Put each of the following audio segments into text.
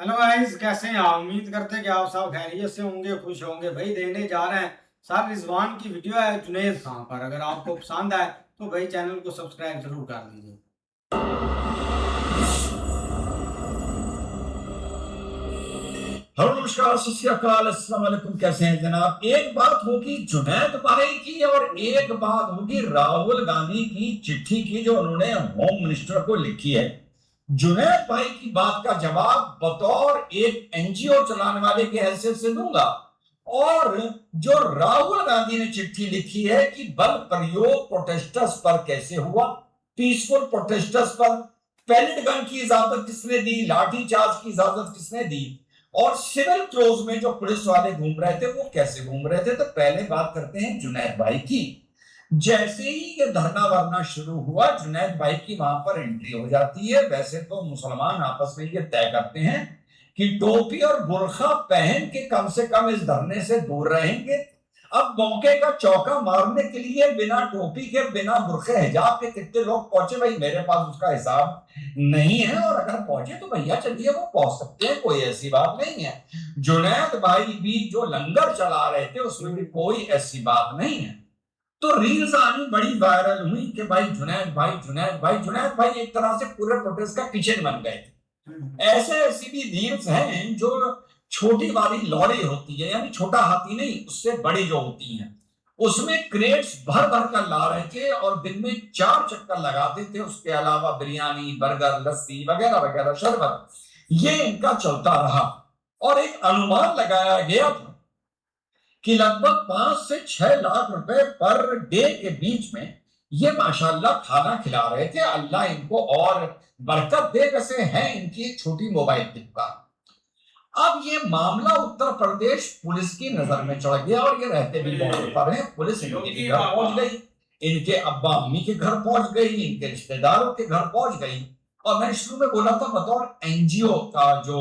Hello guys, कैसे हैं आप? उम्मीद करते हैं कि आप सब खैरियत से होंगे, खुश होंगे। भाई देने जा रहे हैं सर रिजवान की वीडियो है जुनैद खान पर। अगर आपको पसंद आए तो भाई चैनल को सब्सक्राइब जरूर कर दीजिए। हेलो नमस्कार सत श्री अकाल अस्सलाम वालेकुम। कैसे हैं जनाब? एक बात होगी जुनैद भाई की और एक बात होगी राहुल गांधी की चिट्ठी की जो उन्होंने होम मिनिस्टर को लिखी है। जुनैद भाई की बात का जवाब बतौर एक एनजीओ चलाने वाले की हैसियत से दूंगा। और जो राहुल गांधी ने चिट्ठी लिखी है कि बल प्रयोग प्रोटेस्टर्स पर कैसे हुआ, पीसफुल प्रोटेस्टर्स पर पैलेट गन की इजाजत किसने दी, लाठीचार्ज की इजाजत किसने दी, और सिविल क्लोज में जो पुलिस वाले घूम रहे थे वो कैसे घूम रहे थे। तो पहले बात करते हैं जुनैद भाई की। जैसे ही ये धरना वरना शुरू हुआ, जुनैद भाई की वहां पर एंट्री हो जाती है। वैसे तो मुसलमान आपस में ये तय करते हैं कि टोपी और बुर्खा पहन के कम से कम इस धरने से दूर रहेंगे। अब मौके का चौका मारने के लिए बिना टोपी के बिना बुर्खे हिजाब के कितने लोग पहुंचे, भाई मेरे पास उसका हिसाब नहीं है। और अगर पहुंचे तो भैया चलिए वो पहुंच सकते हैं, कोई ऐसी बात नहीं है। जुनैद भाई भी जो लंगर चला रहे थे उसमें भी कोई ऐसी बात नहीं है। तो रील्स आनी बड़ी वायरल हुई कि भाई जुनैद भाई जुनैद भाई जुनैद भाई एक तरह से पूरे प्रोटेस्ट का किचन बन गए थे। ऐसे ऐसी भी रील्स हैं जो छोटी वाली लॉरी होती है, यानी छोटा हाथी नहीं, उससे बड़ी जो होती हैं, उसमें क्रेट्स भर भर कर ला रहे थे और दिन में 4 चक्कर लगाते थे। उसके अलावा बिरयानी, बर्गर, लस्सी वगैरह वगैरह, शरबत, ये इनका चलता रहा। और एक अनुमान लगाया गया था कि लगभग 5 से 6 लाख रुपए पर डे के बीच में ये माशाल्लाह खाना खिला रहे थे। अल्लाह इनको और बरकत दे। वैसे है इनकी एक छोटी मोबाइल की दुकान। अब ये मामला उत्तर प्रदेश पुलिस की नजर में चढ़ गया और ये रहते भी बॉर्डर पर हैं। पुलिस इनके घर पहुंच गई, इनके अब्बा अम्मी के घर पहुंच गई, इनके रिश्तेदारों के घर पहुंच गई। और मैंने शुरू में बोला था बतौर एनजीओ का जो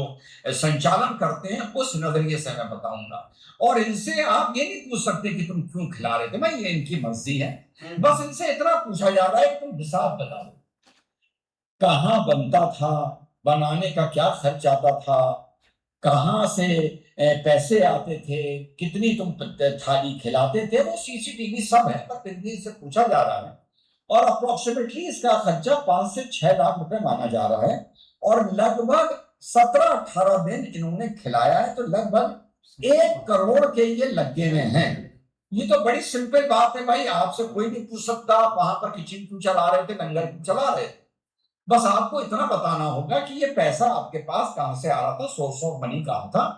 संचालन करते हैं उस नजरिए से मैं बताऊंगा। और इनसे आप ये नहीं पूछ सकते कि तुम क्यों खिला रहे थे, भाई ये इनकी मर्जी है। बस इनसे इतना पूछा जा रहा है कि तुम हिसाब बता दो, कहाँ बनता था, बनाने का क्या खर्च आता था, कहां से पैसे आते थे, कितनी तुम थाली खिलाते थे, वो सीसीटीवी सब है। पर फिर भी इससे पूछा जा रहा है। और अप्रोक्सीमेटली इसका खर्चा 5 से 6 लाख रुपए माना जा रहा है। और लगभग 17-18 दिन इन्होंने खिलाया है, तो लगभग 1 करोड़ के ये लगे हुए हैं। ये तो बड़ी सिंपल बात है भाई, आपसे कोई नहीं पूछ सकता वहां पर किचन क्यों चला रहे थे, लंगर क्यों चला रहे थे। बस आपको इतना बताना होगा कि ये पैसा आपके पास कहां से आ रहा था, सोर्स ऑफ मनी कहां था।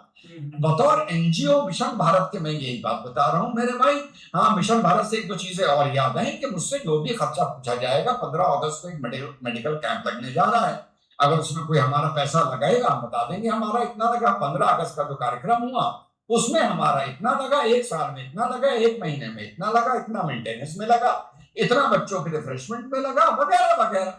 बतौर एनजीओ मिशन भारत के मैं यही बात बता रहा हूं मेरे भाई। हाँ, मिशन भारत से एक दो चीजें और याद है कि मुझसे जो भी खर्चा पूछा जाएगा, 15 अगस्त को एक मेडिकल कैंप लगने जा रहा है। अगर उसमें कोई हमारा पैसा लगाएगा हम बता देंगे हमारा इतना लगा। 15 अगस्त का जो कार्यक्रम हुआ उसमें हमारा इतना लगा, 1 साल में इतना लगा, 1 महीने में इतना लगा, इतना मेंटेनेंस में लगा, इतना बच्चों के रिफ्रेशमेंट में लगा, वगैरह वगैरह।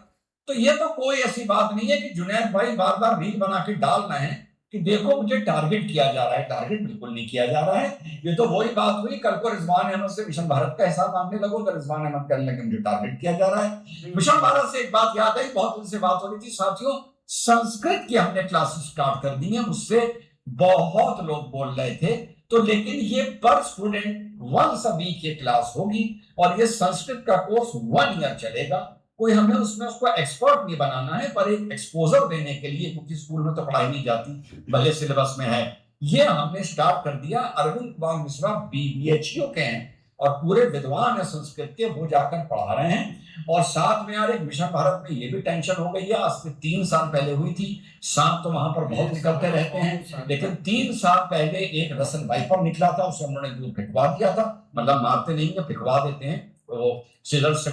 तो ये तो कोई ऐसी बात नहीं है कि जुनैद भाई बार बार रील बना के डाल रहे हैं कि देखो मुझे टारगेट किया जा रहा है। टारगेट बिल्कुल नहीं किया जा रहा है। ये तो वही बात हुई, कल को रिजवान अहमद से मिशन भारत का हिसाब मांगने लगो तो रिजवान अहमद कहने लगे मुझे टारगेट किया जा रहा है। मिशन भारत से एक बात याद आई, बहुत दिन से बात हो रही थी साथियों, संस्कृत की हमने क्लासेस स्टार्ट कर दी है। मुझसे बहुत लोग बोल रहे थे, तो लेकिन ये पर स्टूडेंट वंस अ वीक ये क्लास होगी और ये संस्कृत का कोर्स 1 ईयर चलेगा। कोई हमें उसमें उसको एक्सपर्ट नहीं बनाना है, पर एक एक्सपोजर देने के लिए, क्योंकि स्कूल में तो पढ़ाई नहीं जाती, भले सिलेबस में है, ये हमने स्टार्ट कर दिया। अरविंद कुमार मिश्रा बीबीएचयू के हैं और पूरे विद्वान है संस्कृत के, वो जाकर पढ़ा रहे हैं। और साथ में यार एक मिशन भारत में ये भी टेंशन हो गई है, आज से 3 साल पहले हुई थी। सांप तो वहां पर बहुत निकलते रहते हैं, लेकिन 3 साल पहले एक रसल वाइपर निकला था, उसे उन्होंने दूर फेंकवा दिया था। मतलब मारते नहीं है, फेंकवा देते हैं, वो सीजर से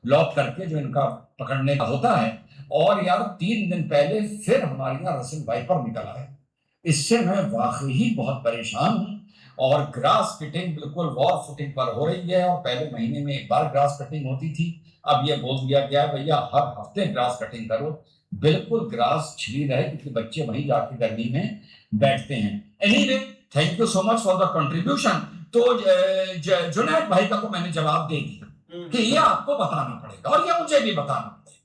लॉक करके जो इनका पकड़ने का होता है। और यार 3 दिन पहले फिर हमारे यहाँ रसल वाइपर निकला है। इससे मैं वाकई ही बहुत परेशान हूं। और ग्रास कटिंग बिल्कुल वॉर फुटिंग पर हो रही है, और पहले महीने में एक बार ग्रास कटिंग होती थी, अब ये बोल दिया गया भैया हर हफ्ते ग्रास कटिंग करो। बिल्कुल ग्रास छिड़ी रहे, क्योंकि बच्चे वहीं जाके गर्मी में बैठते हैं। Anyway, thank you so much for the contribution. तो जुनैद भाई का तो मैंने जवाब दे दिया कि ये आपको बताना पड़ेगा और ये मुझे भी बताना पड़ेगा,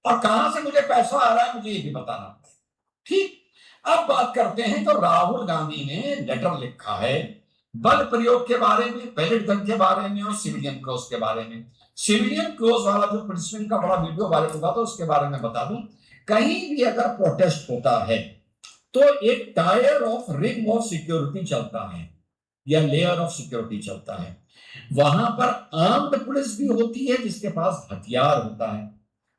और कहां से मुझे पैसा आ रहा है मुझे ये भी बताना पड़ेगा। ठीक। अब बात करते हैं तो राहुल गांधी ने लेटर लिखा है बल प्रयोग के बारे में, पैलेट गन के बारे में और सिविलियन क्लोज के बारे में। सिविलियन क्लोज वाला जो पुलिसमैन का बड़ा वीडियो वायरल हुआ था उसके बारे में बता दूं, कहीं भी अगर प्रोटेस्ट होता है तो एक tyre of ring of security चलता है या लेयर ऑफ सिक्योरिटी चलता है। वहां पर आर्म्ड पुलिस भी होती है जिसके पास हथियार होता है,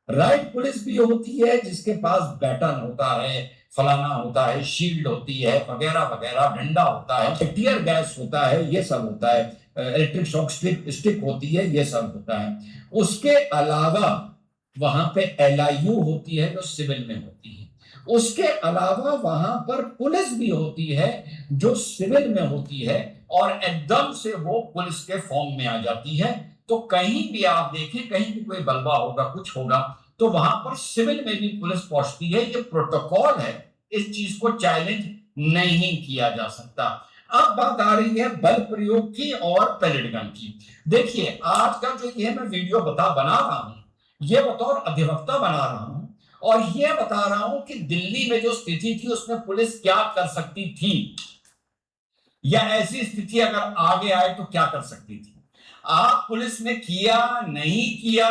राइट पुलिस भी होती है जिसके पास बैटन होता है, फलाना होता है, शील्ड होती है, वगैरह वगैरह, डंडा होता है, टियर गैस होता है, ये सब होता है, इलेक्ट्रिक शॉक स्टिक होती है, ये सब होता है। उसके अलावा वहां पे LIU होती है जो सिविल में होती है। उसके अलावा वहां पर पुलिस भी होती है जो सिविल में होती है और एकदम से वो पुलिस के फॉर्म में आ जाती है। तो कहीं भी आप देखें, कहीं भी कोई बलवा होगा, कुछ होगा, तो वहां पर सिविल में भी पुलिस पहुंचती है। ये प्रोटोकॉल है, इस चीज को चैलेंज नहीं किया जा सकता। अब बात आ रही है बल प्रयोग की और पैलेट गन की। देखिए, आज का जो ये मैं वीडियो बना रहा हूं, ये बतौर अधिवक्ता बना रहा हूं और ये बता रहा हूं कि दिल्ली में जो स्थिति थी उसमें पुलिस क्या कर सकती थी, या ऐसी स्थिति अगर आगे आए तो क्या कर सकती थी। आप पुलिस ने किया नहीं किया,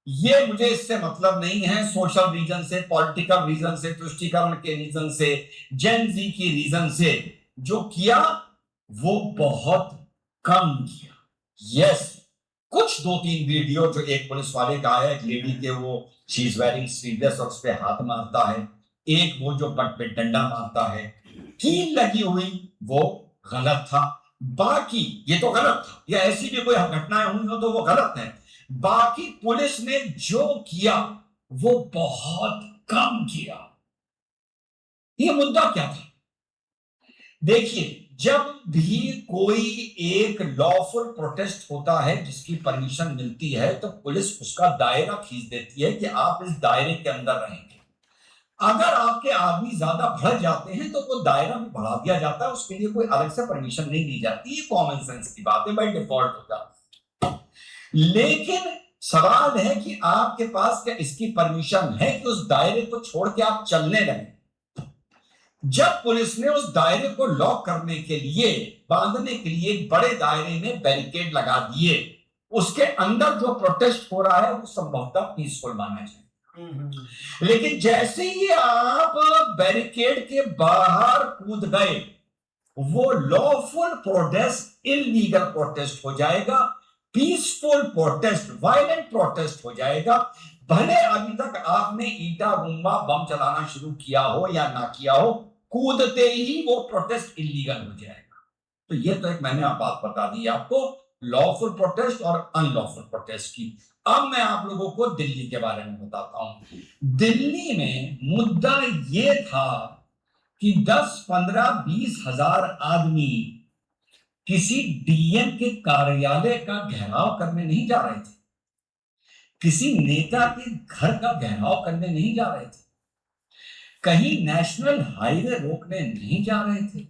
ये मुझे इससे मतलब नहीं है। सोशल रीजन से, पॉलिटिकल रीजन से, तुष्टीकरण के रीजन से, जेन जी की रीजन से जो किया वो बहुत कम किया। यस, कुछ 2-3 वीडियो जो एक पुलिस वाले का आया, एक लेडी के वो शी इज वेरिंग स्लीवलेस और उस पे हाथ मारता है, एक वो जो बट पे डंडा मारता है, कील लगी हुई, वो गलत था। बाकी ये तो गलत था, या ऐसी भी कोई घटनाएं हुई हो तो वो गलत है। बाकी पुलिस ने जो किया वो बहुत कम किया। ये मुद्दा क्या था? देखिए, जब भी कोई एक लॉफुल प्रोटेस्ट होता है जिसकी परमिशन मिलती है तो पुलिस उसका दायरा खींच देती है कि आप इस दायरे के अंदर रहेंगे। अगर आपके आदमी ज्यादा बढ़ जाते हैं तो वो दायरा भी बढ़ा दिया जाता है, उसके लिए कोई अलग से परमिशन नहीं दी जाती। ये कॉमन सेंस की बात है, बाय डिफॉल्ट होता है। लेकिन सवाल है कि आपके पास क्या इसकी परमिशन है कि उस दायरे को छोड़ के आप चलने लगे। जब पुलिस ने उस दायरे को लॉक करने के लिए, बांधने के लिए एक बड़े दायरे में बैरिकेड लगा दिए, उसके अंदर जो प्रोटेस्ट हो रहा है वो संभवतः पीसफुल माना जाए। लेकिन जैसे ही आप बैरिकेड के बाहर कूद गए, वो लॉफुल प्रोटेस्ट इलीगल प्रोटेस्ट हो जाएगा, पीसफुल प्रोटेस्ट वायलेंट प्रोटेस्ट हो जाएगा। भले अभी तक आपने ईटा गुम्बा बम चलाना शुरू किया हो या ना किया हो, कूदते ही वो प्रोटेस्ट इलीगल हो जाएगा। तो ये तो एक मैंने बात बता दी आपको लॉफुल प्रोटेस्ट और अनलॉफुल प्रोटेस्ट की। अब मैं आप लोगों को दिल्ली के बारे में बताता हूं। दिल्ली में मुद्दा ये था कि 10, 15, 20 हजार आदमी किसी डीएम के कार्यालय का घेराव करने नहीं जा रहे थे, किसी नेता के घर का घेराव करने नहीं जा रहे थे, कहीं नेशनल हाईवे रोकने नहीं जा रहे थे।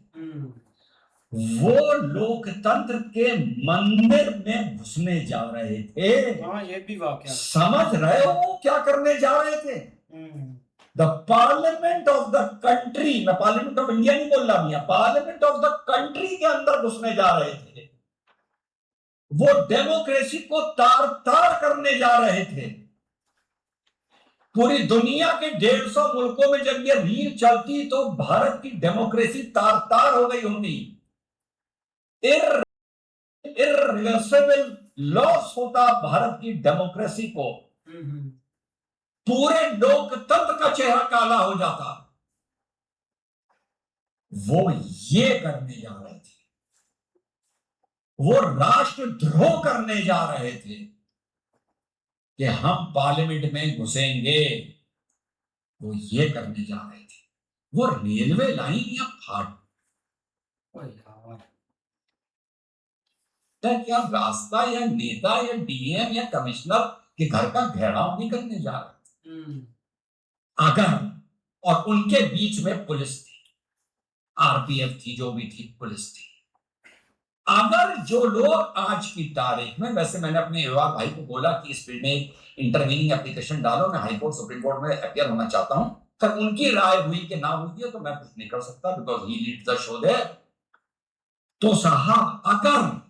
वो लोकतंत्र के मंदिर में घुसने जा रहे थे। हाँ, ये भी वाकया। समझ रहे हो क्या करने जा रहे थे? The parliament of the country, मैं पार्लियामेंट ऑफ इंडिया नहीं बोल रहा भैया, पार्लियामेंट ऑफ द कंट्री के अंदर घुसने जा रहे थे। वो डेमोक्रेसी को तार तार करने जा रहे थे। पूरी दुनिया के 150 मुल्कों में जब ये रील चलती तो भारत की डेमोक्रेसी तार तार हो गई होती। इर्रिवर्सिबल लॉस होता भारत की डेमोक्रेसी को, पूरे लोकतंत्र का चेहरा काला हो जाता। वो ये करने जा रहे थे, वो राष्ट्रद्रोह करने जा रहे थे कि हम पार्लियामेंट में घुसेंगे। वो ये करने जा रहे थे। वो रेलवे लाइन या फाट क्या रास्ता या नेता या डीएम या कमिश्नर के घर का घेराव नहीं करने जा रहे थे। अगर और उनके बीच में पुलिस थी, आरपीएफ थी, जो भी थी, पुलिस थी। अगर जो लोग आज की तारीख में, वैसे मैंने अपने युवा भाई को बोला कि इस फील्ड में इंटरवीनिंग एप्लीकेशन डालो, मैं हाईकोर्ट सुप्रीम कोर्ट में अपियर होना चाहता हूं, सर उनकी राय हुई कि ना हुई है तो मैं कुछ नहीं कर सकता, because he lead the show their. तो साहब अगर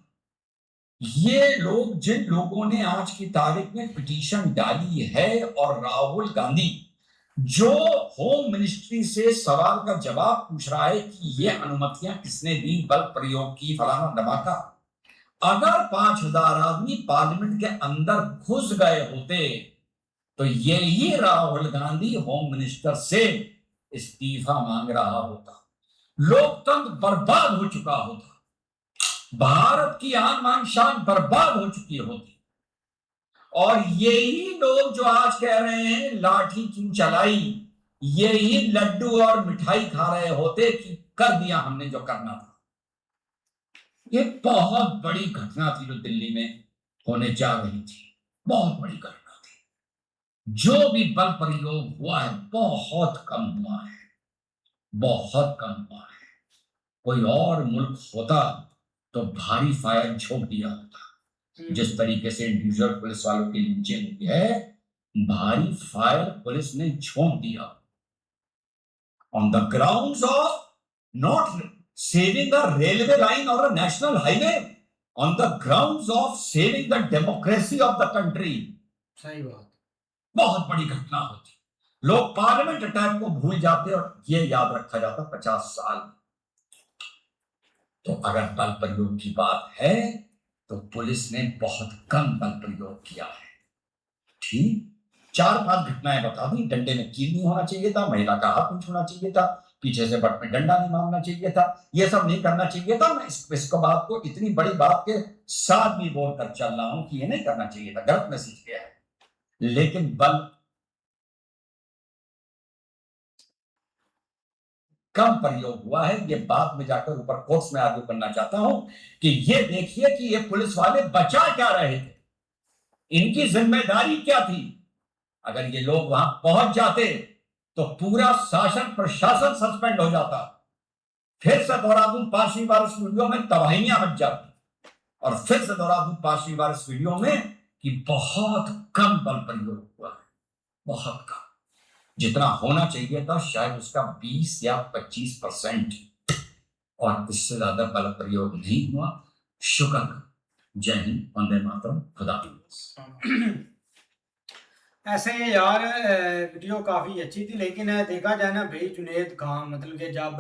ये लोग, जिन लोगों ने आज की तारीख में पिटीशन डाली है, और राहुल गांधी जो होम मिनिस्ट्री से सवाल का जवाब पूछ रहा है कि ये अनुमतियां किसने दी, बल प्रयोग की, फलाना धमाका, अगर 5,000 आदमी पार्लियामेंट के अंदर घुस गए होते तो यही राहुल गांधी होम मिनिस्टर से इस्तीफा मांग रहा होता, लोकतंत्र बर्बाद हो चुका होता, भारत की आन मान शान बर्बाद हो चुकी होती। और यही लोग जो आज कह रहे हैं लाठी क्यों चलाई, यही लड्डू और मिठाई खा रहे होते कि कर दिया हमने जो करना था। ये बहुत बड़ी घटना थी जो दिल्ली में होने जा रही थी, बहुत बड़ी घटना थी। जो भी बल प्रयोग हुआ है बहुत कम हुआ है, बहुत कम हुआ है। कोई और मुल्क होता तो भारी फायर झोंक दिया होता, जिस तरीके से इंडिविजुअल पुलिस वालों के नीचे हुई है, भारी फायर पुलिस ने झोंक दिया on the grounds of not saving the railway line और a national highway, on the grounds of saving the democracy of the country. सही बात, बहुत बड़ी घटना होती, लोग पार्लियामेंट अटैक को भूल जाते और ये याद रखा जाता 50 साल। तो अगर बल प्रयोग की बात है तो पुलिस ने बहुत कम बल प्रयोग किया है। ठीक, 4-5 घटनाएं बता दी। डंडे में कील नहीं होना चाहिए था, महिला का हाथ नहीं छूना चाहिए था, पीछे से बट में डंडा नहीं मारना चाहिए था, ये सब नहीं करना चाहिए था। मैं इसको बात को इतनी बड़ी बात के साथ भी बोलकर चल रहा हूं कि ये नहीं करना चाहिए था, गलत मैसेज गया है। लेकिन बल कम प्रयोग हुआ है, ये बात में जाकर ऊपर कोर्ट्स में आर्ग्यू करना चाहता हूं कि ये देखिए कि ये पुलिस वाले बचा क्या रहे थे, इनकी जिम्मेदारी क्या थी। अगर ये लोग वहां पहुंच जाते तो पूरा शासन प्रशासन सस्पेंड हो जाता। फिर से दोहरा दूं 5वीं बार इस वीडियो में, तबाहियां मच जाती। और फिर से दोहरा दूं 5वीं बार इस वीडियो में कि बहुत कम बल प्रयोग हुआ है, बहुत कम। जितना होना चाहिए था शायद उसका 20 या 25%, और इससे ज्यादा बल प्रयोग नहीं हुआ। शुक्र। जय हिंद, वंदे मातरम, खुदा हाफिज़। ऐसे यार वीडियो काफ़ी अच्छी थी, लेकिन देखा जाए ना भाई, जुनेद खान मतलब कि जब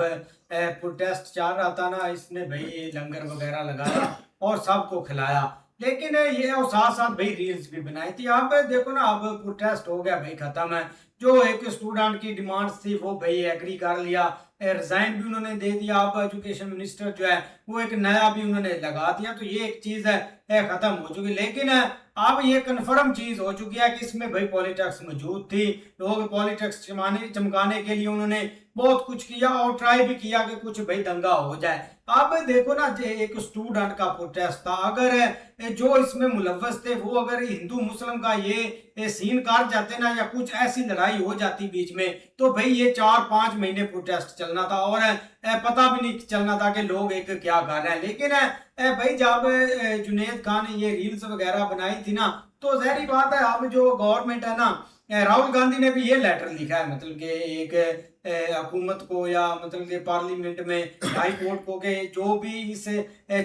प्रोटेस्ट चल रहा था ना, इसने भाई लंगर वगैरह लगाया और सबको खिलाया, लेकिन ये और साथ साथ भाई रील्स भी बनाई थी। अब देखो ना, अब प्रोटेस्ट हो गया भाई, खत्म है। जो एक स्टूडेंट की डिमांड्स थी वो भाई एग्री कर लिया, रिजाइन भी उन्होंने दे दिया। अब एजुकेशन मिनिस्टर जो है वो एक नया भी उन्होंने लगा दिया, तो ये एक चीज़ है खत्म हो चुकी। लेकिन अब ये कन्फर्म चीज हो चुकी है कि इसमें भाई पॉलिटिक्स मौजूद थी। लोग पॉलिटिक्स चमकाने के लिए उन्होंने बहुत कुछ किया और ट्राई भी किया कि कुछ भाई दंगा हो जाए। अब देखो ना, एक स्टूडेंट का प्रोटेस्ट था, अगर जो इसमें मुलव्वस थे वो अगर हिंदू मुस्लिम का ये सीन काट जाते ना, या कुछ ऐसी लड़ाई हो जाती बीच में, तो भाई ये 4-5 महीने प्रोटेस्ट चलना था और पता भी नहीं चलना था कि लोग एक क्या कर रहे हैं। लेकिन भाई जब जुनेद खान ने ये रील्स वगैरह बनाई थी ना, तो जहरी बात है, अब जो गवर्नमेंट है ना, राहुल गांधी ने भी ये लेटर लिखा है, मतलब कि एक हुकूमत को, या मतलब कि पार्लियामेंट में हाई कोर्ट को, कि जो भी इस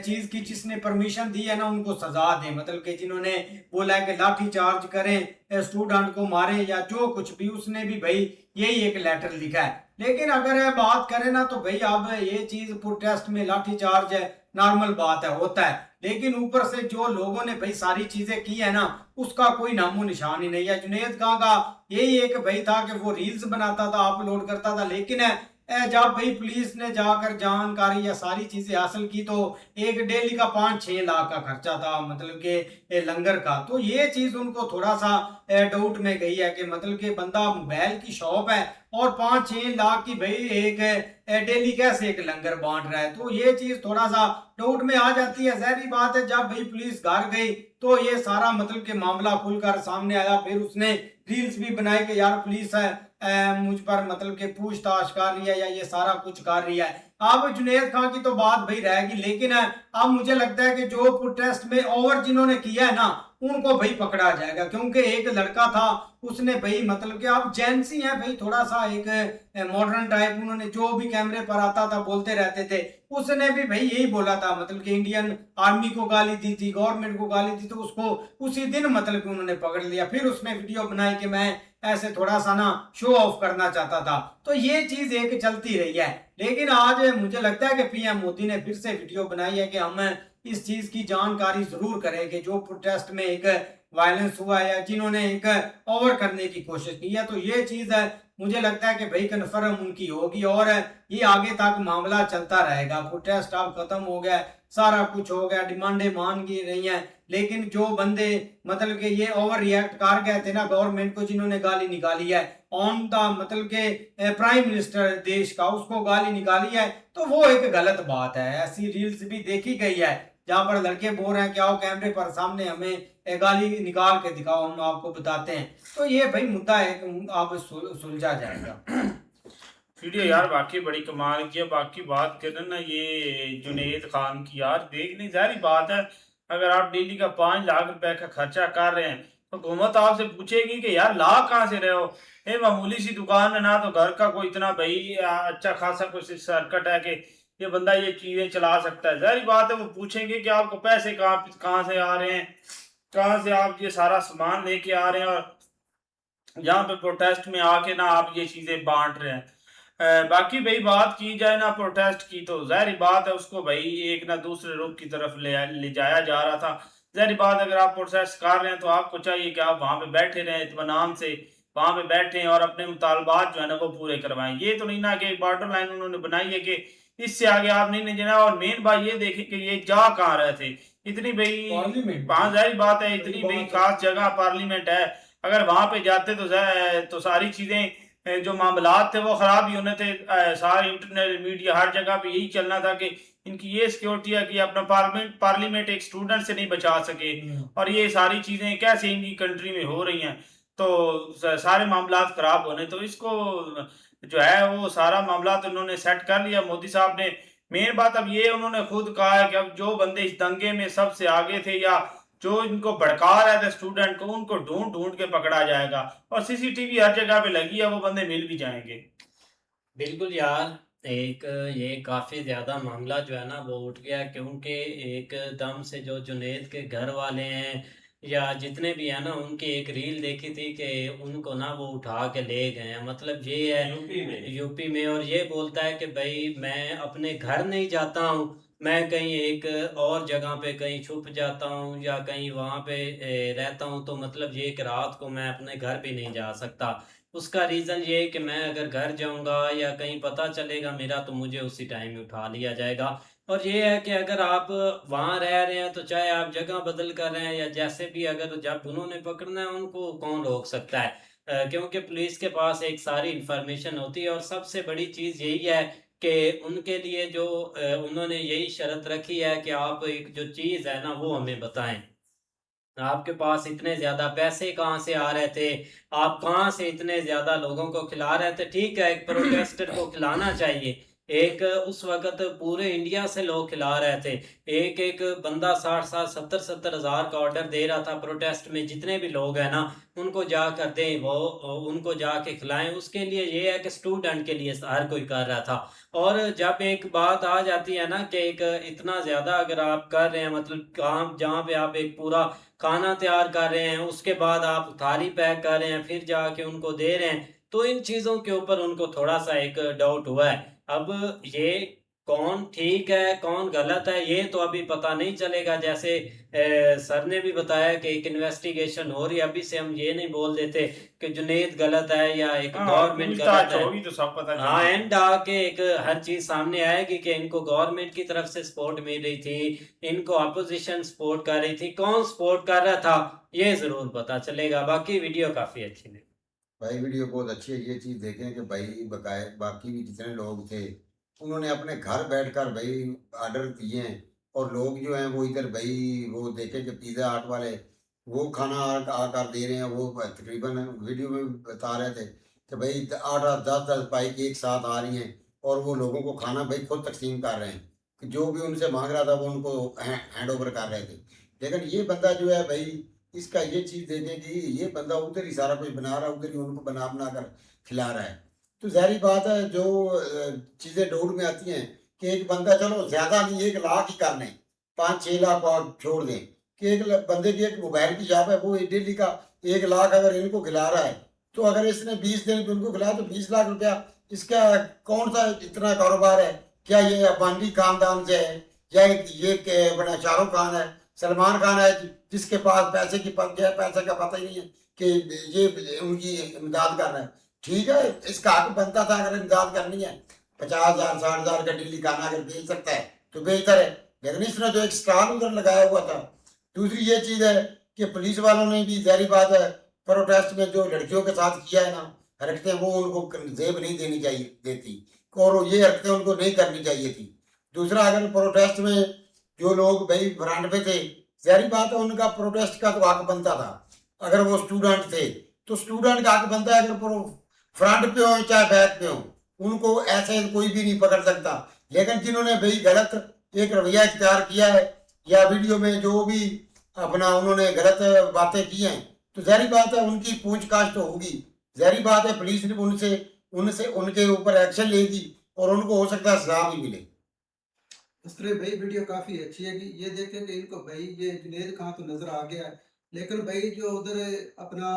चीज की जिसने परमिशन दी है ना, उनको सजा दे। मतलब कि जिन्होंने बोला है कि लाठी चार्ज करें, स्टूडेंट को मारे, या जो कुछ भी, उसने भी भाई यही एक लेटर लिखा है। लेकिन अगर बात करें ना, तो भाई अब ये चीज प्रोटेस्ट में लाठी चार्ज है, नॉर्मल बात है, होता है। लेकिन ऊपर से जो लोगों ने भाई सारी चीजें की है ना, उसका कोई नामो निशान ही नहीं है। जुनेद खान का यही एक भाई था कि वो रील्स बनाता था, अपलोड करता था, लेकिन जब भाई पुलिस ने जाकर जानकारी या सारी चीजें हासिल की, तो एक डेली का 5-6 लाख का खर्चा था, मतलब कि लंगर का। तो ये चीज उनको थोड़ा सा डाउट में गई है कि मतलब कि बंदा मोबाइल की शॉप है और 5-6 लाख की भाई एक डेली कैसे एक लंगर बांट रहा है। तो ये चीज थोड़ा सा डाउट में आ जाती है। जहरी बात है, जब भाई पुलिस घर गई तो ये सारा मतलब कि मामला खुलकर सामने आया। फिर उसने रील्स भी बनाई कि यार पुलिस है मुझ पर मतलब कि पूछताछ कर रही है, या ये सारा कुछ कर रही है। अब जुनैद खान की तो बात भाई रहेगी, लेकिन अब मुझे लगता है कि जो प्रोटेस्ट में ओवर जिन्होंने किया है ना, उनको भाई पकड़ा जाएगा, क्योंकि एक लड़का था उसने भाई मतलब कि आप जेंसी हैं भाई, थोड़ा सा एक मॉडर्न टाइप, उन्होंने जो भी कैमरे पर आता था बोलते रहते थे, उसने भी भाई यही बोला था, मतलब कि इंडियन आर्मी को गाली दी थी, गवर्नमेंट को गाली दी, तो उसको उसी दिन मतलब कि उन्होंने पकड़ लिया। फिर उसने वीडियो बनाई कि मैं ऐसे थोड़ा सा ना शो ऑफ करना चाहता था, तो ये चीज एक चलती रही है। लेकिन आज मुझे लगता है कि पीएम मोदी ने फिर से वीडियो बनाई है कि हम इस चीज की जानकारी जरूर करें कि जो प्रोटेस्ट में एक वायलेंस हुआ है या जिन्होंने एक ओवर करने की कोशिश की है, तो ये चीज है मुझे लगता है कि भाई कन्फर्म उनकी होगी और ये आगे तक मामला चलता रहेगा। प्रोटेस्ट अब खत्म हो गया, सारा कुछ हो गया, डिमांडें मान की रही हैं, लेकिन जो बंदे मतलब कि ये ओवर रिएक्ट कर गए थे ना गवर्नमेंट को, जिन्होंने गाली निकाली है ऑन द मतलब के प्राइम मिनिस्टर देश का, उसको गाली निकाली है, तो वो एक गलत बात है। ऐसी रील्स भी देखी गई है जहां पर लड़के बोल रहे हैं कि आओ कैमरे पर सामने हमें गाली निकाल के दिखाओ, हम आपको बताते हैं। तो ये भाई मुद्दा है कि अब सुलझा जाएगा। वीडियो यार वाकई बड़ी कमाल की है। बाकी बात करें ना ये जुनेद खान की, यार देखनी जारी बात है, अगर आप डेली का 5 लाख रुपए का खर्चा कर रहे हैं तो हुकूमत आपसे पूछेगी कि यार ला कहाँ से रहे हो। ये मामूली सी दुकान है ना, तो घर का कोई इतना भाई अच्छा खासा कुछ सर्कट है कि ये बंदा ये चीजें चला सकता है। जारी बात है वो पूछेंगे कि आपको पैसे कहाँ कहाँ से आ रहे हैं, कहाँ से आप ये सारा सामान लेके आ रहे हैं, और यहाँ पे प्रोटेस्ट में आके ना आप ये चीजें बांट रहे हैं। बाकी भाई बात की जाए ना प्रोटेस्ट की, तो ज़ाहिर बात है उसको भाई एक ना दूसरे रुख की तरफ ले जाया जा रहा था। ज़ाहिर बात अगर आप प्रोटेस्ट कर रहे हैं तो आपको चाहिए कि आप वहाँ पे बैठे रहें इत्मीनान से, वहाँ पे बैठें और अपने मुतालबात जो है ना वो पूरे करवाएं। ये तो नहीं ना कि बॉर्डर लाइन उन्होंने बनाई है कि इससे आगे आप नहीं जाना। और मेन बात ये देखें कि ये जा कहाँ रहे थे, इतनी भाई पार्लियामेंट, वहाँ ज़ाहिर बात है इतनी बड़ी भाई बात है। खास जगह पार्लियामेंट है, अगर वहाँ पे जाते तो सारी चीज़ें जो मामलात थे वो ख़राब ही होने थे। सारे इंटरनेट मीडिया हर जगह पे यही चलना था कि इनकी ये सिक्योरिटी है कि अपना पार्लियामेंट एक स्टूडेंट से नहीं बचा सके, और ये सारी चीज़ें कैसे इनकी कंट्री में हो रही हैं, तो सारे मामलात ख़राब होने, तो इसको जो है वो सारा मामला तो उन्होंने सेट कर लिया मोदी साहब ने। मेन बात अब ये उन्होंने खुद कहा है कि अब जो बंदे इस दंगे में सबसे आगे थे या जो इनको भड़का रहे थे स्टूडेंट को, उनको ढूंढ ढूंढ के पकड़ा जाएगा, और सीसीटीवी हर जगह पे लगी है, वो बंदे मिल भी जाएंगे। बिल्कुल यार, एक ये काफ़ी ज़्यादा मामला जो है ना वो उठ गया, क्योंकि एकदम से जो जुनैद के घर वाले हैं या जितने भी हैं ना, उनकी एक रील देखी थी कि उनको ना वो उठा के ले गए हैं। मतलब ये है यूपी में, और ये बोलता है कि भाई मैं अपने घर नहीं जाता हूँ, मैं कहीं एक और जगह पे कहीं छुप जाता हूँ या कहीं वहाँ पे रहता हूँ, तो मतलब ये कि रात को मैं अपने घर भी नहीं जा सकता। उसका रीज़न ये है कि मैं अगर घर जाऊँगा या कहीं पता चलेगा मेरा, तो मुझे उसी टाइम ही उठा लिया जाएगा। और ये है कि अगर आप वहाँ रह रहे हैं, तो चाहे आप जगह बदल कर रहे हैं या जैसे भी, अगर जब उन्होंने पकड़ना है उनको कौन रोक सकता है? क्योंकि पुलिस के पास एक सारी इन्फॉर्मेशन होती है, और सबसे बड़ी चीज़ यही है कि उनके लिए जो उन्होंने यही शर्त रखी है कि आप एक जो चीज़ है ना वो हमें बताएँ। आपके पास इतने ज़्यादा पैसे कहाँ से आ रहे थे? आप कहाँ से इतने ज़्यादा लोगों को खिला रहे थे? ठीक है, एक प्रोटेस्टर को खिलाना चाहिए। एक उस वक़्त पूरे इंडिया से लोग खिला रहे थे। एक-एक बंदा 60-60, 70-70 हज़ार का ऑर्डर दे रहा था प्रोटेस्ट में, जितने भी लोग हैं ना, उनको जाकर दें, वो उनको जाके खिलाएँ। उसके लिए ये है कि स्टूडेंट के लिए हर कोई कर रहा था। और जब एक बात आ जाती है ना कि एक इतना ज़्यादा अगर आप कर रहे हैं, मतलब काम जहाँ पे आप एक पूरा खाना तैयार कर रहे हैं, उसके बाद आप थाली पैक कर रहे हैं, फिर जाके उनको दे रहे हैं, तो इन चीज़ों के ऊपर उनको थोड़ा-सा एक डाउट हुआ है। अब ये कौन ठीक है, कौन गलत है, ये तो अभी पता नहीं चलेगा। जैसे सर ने भी बताया कि एक इन्वेस्टिगेशन हो रही है, अभी से हम ये नहीं बोल देते कि जुनैद गलत है या एक हाँ, गवर्नमेंट गलत पूछताछ है। होगी तो सब पता हाँ, चलेगा। एंड आके एक हर चीज़ सामने आएगी कि इनको गवर्नमेंट की तरफ से सपोर्ट मिल रही थी, इनको अपोज़िशन सपोर्ट कर रही थी, कौन सपोर्ट कर रहा था, ये ज़रूर पता चलेगा। बाकी वीडियो काफ़ी अच्छी लगी। भाई वीडियो बहुत अच्छी है। ये चीज़ देखें कि भाई बकाए बाकी भी जितने लोग थे उन्होंने अपने घर बैठकर भाई ऑर्डर दिए हैं, और लोग जो हैं वो इधर भाई वो देखें कि पिज़्ज़ा हट वाले वो खाना आकर दे रहे हैं। वो तकरीबन वीडियो में बता रहे थे कि भाई 8-8 10-10 बाइक एक साथ आ रही हैं और वो लोगों को खाना भाई खुद तकसीम कर रहे हैं कि जो भी उनसे मांग रहा था वो उनको हैंड ओवर कर रहे थे। लेकिन ये बंदा जो है भाई, इसका ये चीज़ देखें कि ये बंदा उधर ही सारा कुछ बना रहा है, उधर ही उनको बना बना कर खिला रहा है। तो ज़ाहिर बात है जो चीज़ें डाउट में आती हैं कि एक बंदा चलो ज़्यादा नहीं 1 लाख ही कर लें, 5-6 लाख और छोड़ दें कि एक बंदे की एक मोबाइल की शॉप है, वो डेली का 1 लाख अगर इनको खिला रहा है, तो अगर इसने 20 दिन पे उनको खिलाया तो 20 लाख रुपया, इसका कौन सा इतना कारोबार है? क्या ये अबानी खानदान से है या ये बड़ा शाहरुख खान है, सलमान खान है जिसके पास पैसे की पैसे का पता ही नहीं है कि ये उनकी इमदाद कर रहा है? ठीक है, इसका हक बनता था अगर इमदाद करनी है, 50,000 60,000 का डेली खाना अगर बेच सकता है तो बेहतर है। लेकिन इसने जो एक स्टॉल उधर लगाया हुआ था। दूसरी ये चीज़ है कि पुलिस वालों ने भी ज़ाहिर बात है प्रोटेस्ट में जो लड़कियों के साथ किया है ना हरकतें, वो उनको जेब नहीं देनी चाहिए देती, और ये हरकतें उनको नहीं करनी चाहिए थी। दूसरा, अगर प्रोटेस्ट में जो लोग भाई फ्रंट पे थे, ज़ाहिर बात है उनका प्रोटेस्ट का तो हक बनता था। अगर वो स्टूडेंट थे तो स्टूडेंट का हक बनता है, अगर फ्रंट पे हो चाहे बैक पे हो, उनको ऐसे कोई भी नहीं पकड़ सकता। लेकिन जिन्होंने भाई गलत एक रवैया इख्तियार किया है या वीडियो में जो भी अपना उन्होंने गलत बातें की हैं, तो ज़ाहिर बात है उनकी पूछताछ तो होगी। ज़ाहिर बात है पुलिस ने उनसे उनसे उनके ऊपर एक्शन लेगी और उनको हो सकता है सजा भी मिले। असरे भाई वीडियो काफी अच्छी है कि ये देखें कि इनको भाई ये जुनेद खान तो नजर आ गया है, लेकिन भाई जो उधर अपना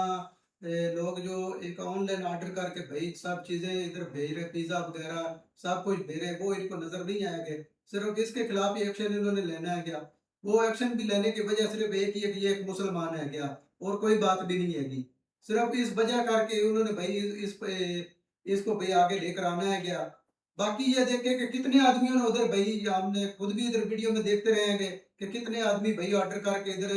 लोग जो एक ऑनलाइन ऑर्डर करके भाई सब चीजें इधर भेज रहे, पिज्जा वगैरह सब कुछ भेज रहे, वो इनको नजर नहीं आएंगे। सिर्फ इसके खिलाफ ही एक्शन इन्होंने लेना है क्या? वो एक्शन भी लेने की वजह सिर्फ एक ही है कि ये एक मुसलमान है क्या, और कोई बात भी नहीं हैगी। सिर्फ इस वजह करके उन्होंने भाई इसको भाई आगे लेकर आना है क्या? बाकी ये देखे कि कितने आदमियों ने उधर भाई, हमने खुद भी इधर वीडियो में देखते रहेंगे कि कितने आदमी भाई ऑर्डर करके इधर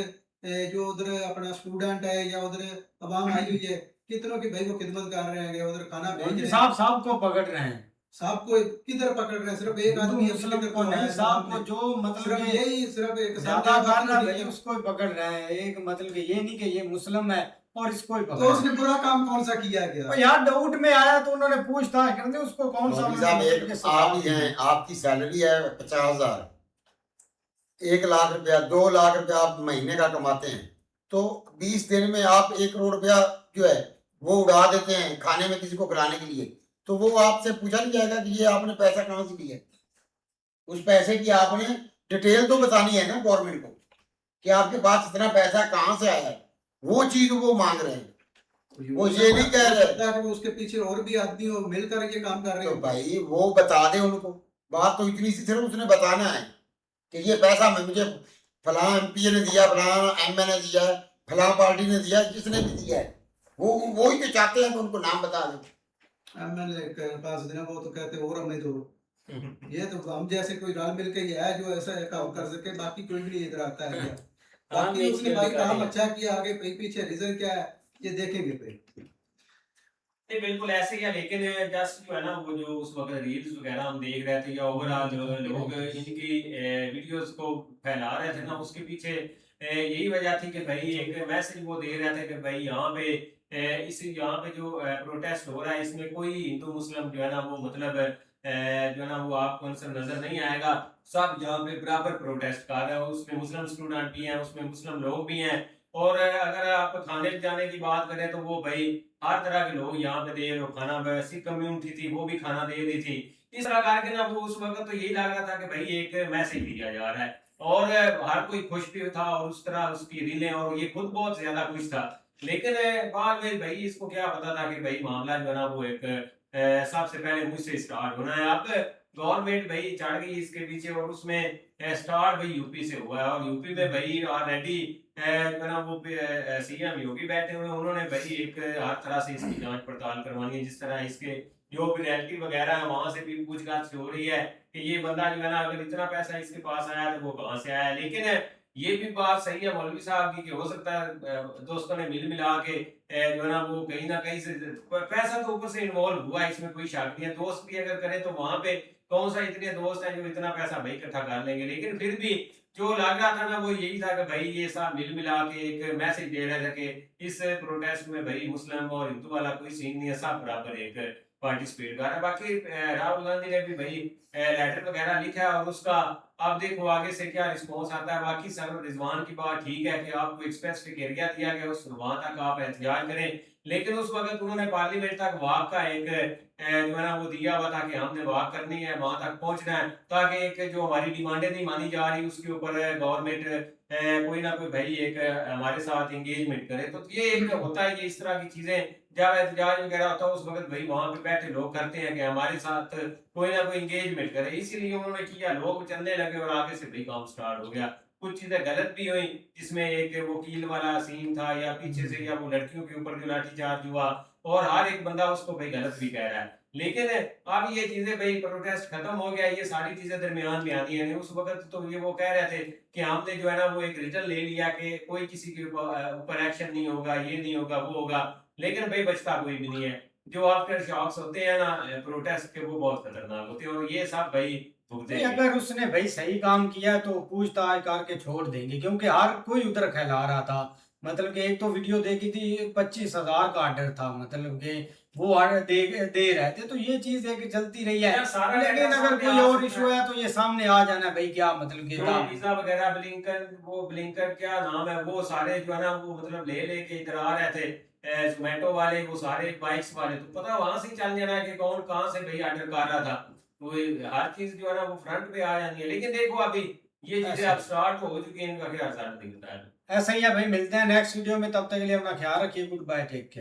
जो उधर अपना स्टूडेंट है या उधर अवाम आई हुई है, कितनों की भाई वो खिदमत कर रहे हैं, उधर खाना भेज रहे हैं। साहब साहब को पकड़ रहे हैं, साहब को किधर पकड़ रहे हैं? सिर्फ एक आदमी है, मुस्लिम किधर को नहीं, है साहब को सामने। जो मतलब सिर्फ कि यही सिर्फ एक ज्यादा सामने कर रहा है बाकी भाई, उसको ही पकड़ रहे हैं। एक मतलब कि ये नहीं कि ये मुस्लिम है और इसको ही पकड़ तो रहे हैं। उसने बुरा काम कौन सा किया है तो क्या? यार डाउट में आया तो उन्होंने पूछताछ कर दी, उसको कौन सा मौलवी साहब, मतलब कि एक सजा आप ही दी। हैं, आपकी सैलरी है 50,000, 1 लाख रुपया 2 लाख रुपया आप महीने का कमाते हैं, तो 20 दिन में आप 1 करोड़ रुपया जो है वो उड़ा देते हैं खाने में किसी को खिलाने के लिए, तो वो आपसे पूछा नहीं जाएगा कि ये आपने पैसा कहाँ से लिया? उस पैसे की आपने डिटेल तो बतानी है ना गवर्नमेंट को कि आपके पास इतना पैसा कहाँ से आया है। वो चीज वो मांग रहे हैं, वो ये नहीं कह रहे। सकता है कि वो उसके पीछे और भी आदमी हो मिलकर ये काम कर रहे तो हो। भाई वो बता दे उनको, बात तो इतनी सी सिर्फ उसने बताना है कि ये पैसा मुझे फलां एमपी ने दिया, फलां एमए ने दिया, फलां पार्टी ने दिया, जिसने भी दिया है वो ही तो चाहते हैं कि उनको नाम बता दें। एमएलए के पास देना, वो तो कहते और हमें दो। ये तो हम जैसे कोई रल मिल के है जो ऐसा काम कर सके, बाकी कोई भी नहीं इधर आता है क्या? हाँ, बाकी उसने भाई मिक्स काम अच्छा किया, आगे पीछे रीजन क्या है ये देखेंगे फिर। नहीं बिल्कुल ऐसे ही है, लेकिन जस्ट जो है ना वो जो उस वक्त रील्स वगैरह हम देख रहे थे या ओवरऑल जो लोग इनकी वीडियोस को फैला रहे थे ना, उसके पीछे यही वजह थी कि भाई एक मैसेज वो दे रहे थे कि भाई यहाँ पे यहाँ पे जो प्रोटेस्ट हो रहा है इसमें कोई हिंदू मुस्लिम जो है ना वो मतलब जो है ना वो आपको नजर नहीं आएगा, सब यहाँ पे बराबर प्रोटेस्ट कर रहे हैं। उसमें मुस्लिम स्टूडेंट भी हैं, उसमें मुस्लिम लोग भी हैं, और अगर आप खाने जाने की बात करें तो वो भाई हर तरह के लोग यहाँ पे दे रहे हो खाना, वैसी कम्युनिटी थी वो भी खाना दे रही थी। इस तरह करके ना वो उस वक्त तो यही लग रहा था कि भाई एक मैसेज दिया जा रहा है, और हर कोई खुश भी था और उस तरह उसकी रीलें, और ये खुद बहुत ज्यादा खुश था। लेकिन बाद में भाई इसको क्या पता था कि भाई मामला जो है ना वो एक सबसे पहले मुझसे स्टार्ट होना है। अब गवर्नमेंट भाई चढ़ गई इसके पीछे, और उसमें स्टार्ट भाई यूपी से हुआ है, और यूपी में भाई ऑलरेडी जो है ना वो सीएम योगी बैठे हुए, उन्होंने भाई एक हर तरह से इसकी जांच पड़ताल करवानी है। जिस तरह इसके जो भी रियलिटी वगैरह है वहां से भी पूछताछ हो रही है कि ये बंदा जो है ना अगर इतना पैसा इसके पास आया तो वो कहाँ से आया। लेकिन ये भी बात सही है मौलवी साहब की कि हो सकता है दोस्तों ने मिल मिला के जो है ना वो कहीं ना कहीं से पैसा तो ऊपर से इन्वॉल्व हुआ है, इसमें कोई शक नहीं है। दोस्त भी अगर करें तो वहां पे कौन सा इतने दोस्त हैं जो इतना पैसा भाई इकट्ठा कर लेंगे। लेकिन फिर भी जो लग रहा था ना वो यही था कि भाई ये सब मिल मिला के एक मैसेज दे रहे थे कि इस प्रोटेस्ट में भाई मुस्लिम और हिंदू वाला कोई सीन नहीं है, सब बराबर एक पार्टिसिपेट कर रहा है। बाकी राहुल गांधी ने भी भाई लेटर वगैरह लिखा है और उसका आप देखो आगे से क्या रिस्पॉन्स आता है। बाकी सर रिजवान की बात ठीक है कि आपको एक स्पेसिफिक एरिया दिया गया, उस वहां तक आप एहतजाज करें, लेकिन उस वक्त उन्होंने पार्लियामेंट तक वॉक का एक जो है ना वो दिया हुआ था कि हमने वॉक करनी है, वहां तक पहुंचना है, ताकि एक जो हमारी डिमांडें नहीं मानी जा रही उसके ऊपर गवर्नमेंट कोई ना कोई भाई एक हमारे साथ एंगेजमेंट करे। तो ये एक होता है, ये इस तरह की चीजें जब एहतजाज वगैरह होता है उस वक्त भाई वहां पे बैठे लोग करते हैं कि हमारे साथ कोई ना कोई एंगेजमेंट करे, इसीलिए उन्होंने किया, लोग चलने लगे और आगे से भाई काम स्टार्ट हो गया। कुछ चीजें गलत भी हुई, जिसमें एक वकील वाला सीन था या पीछे से या वो लड़कियों के ऊपर जो लाठीचार्ज हुआ, और हर एक बंदा उसको भाई गलत भी कह रहा है। लेकिन अब ये चीजें भाई प्रोटेस्ट खत्म हो गया, ये सारी चीजें दरमियान में आती हैं। उस वक्त तो ये वो कह रहे थे कि हमने जो है ना वो एक रिजल्ट ले लिया कि कोई किसी के ऊपर एक्शन नहीं होगा, ये नहीं होगा, वो होगा, लेकिन भाई बचता कोई भी नहीं है। जो आफ्टर शॉक्स होते हैं ना प्रोटेस्ट के, वो बहुत खतरनाक होते हैं, और ये सब भाई भुगते नहीं, हैं। अगर उसने भाई सही काम किया तो पूछताछ करके छोड़ देंगे, क्योंकि हर कोई उधर फैला रहा था। मतलब कि एक तो वीडियो देखी थी 25,000 का ऑर्डर था, मतलब कि वो ऑर्डर दे रहे थे, तो ये चीज एक चलती रही है। यार सारा लेकिन डाटा अगर सामने कोई आ और सकता इशू है। है तो ये सामने आ जाना भाई, क्या मतलब कि जो था। वीजा वगैरह ब्लिंकर क्या नाम है, वो सारे जो है ना वो मतलब ले लेके इधर आ रहे थे जोमेटो वाले, वो सारे बाइक्स वाले, तो पता वहां से ही चल जाना है कि कौन कहाँ से भाई ऑर्डर कर रहा था। तो हर चीज जो है ना वो फ्रंट पे आ जानी है। लेकिन देखो अभी ये चीजें ऐसा अब स्टार्ट हो चुकी हैं, इनका क्या असर दिखता है। ऐसा ही है भाई, मिलते हैं नेक्स्ट वीडियो में, तब तक के लिए अपना ख्याल रखिए, गुड बाय, टेक केयर।